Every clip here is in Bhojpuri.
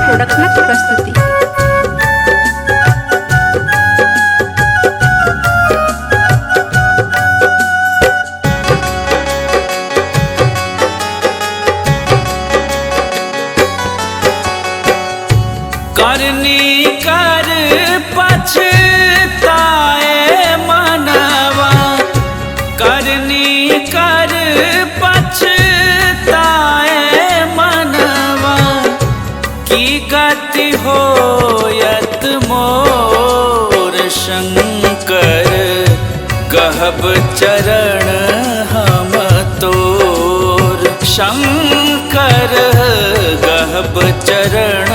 प्रोडक्शनची प्रस्तुती। करनी कर पछताए मनवा, करनी कर पछताए मनवा, की गति होयत मोर शंकर, गहब चरण हम तोर शंकर, गहब चरण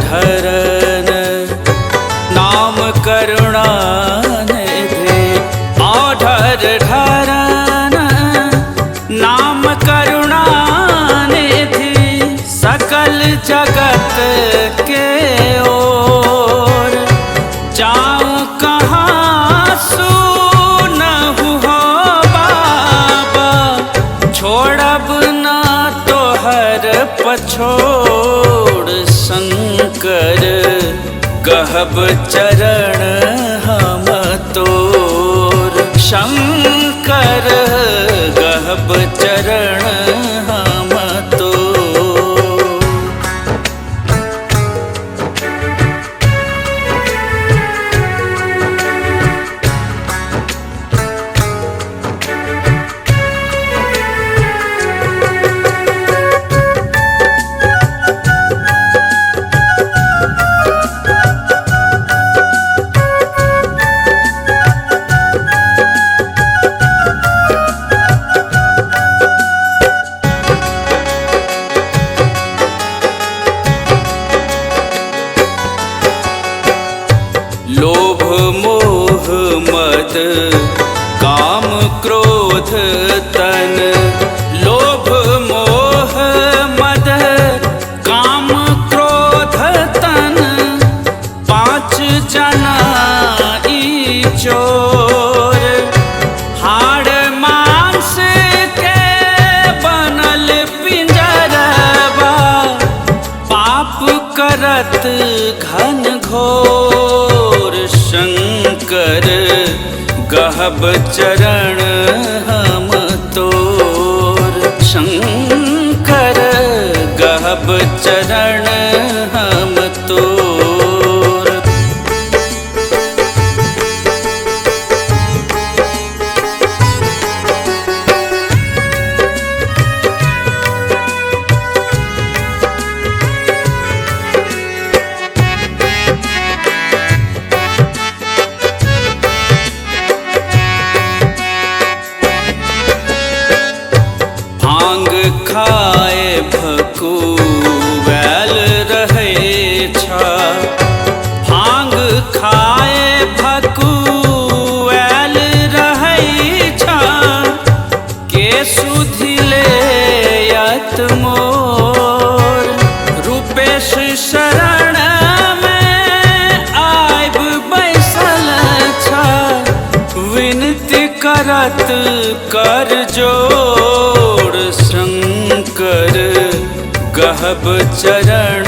धरन नाम करुणा निधि, औढ़र धरन नाम करुणा निधि, सकल जगत के ओर जाऊं कहाँ सुनहु हो बाबा, छोड़ब ना तोहर पछोड़ शंकर, गहब चरण हम तोर शंकर, गहब चरण हम तोर। लोभ मोह मद काम क्रोध तन, लोभ मोह मद काम क्रोध तन, पांच जना ई चोर, हाड़ मांस के बनल पिंजरवा, पाप करत घन घोर शंकर, गहब चरण हम तोर शंकर, गहब चरण हम तोर। भांग खाए भकुवैल रहे छा, भांग खाए भकुवैल रहे छा, के सुधिले यत मोर, रूपेश शरण में आइब बैसल छा, विनती करत कर जोड़ शंकर, गहब चरण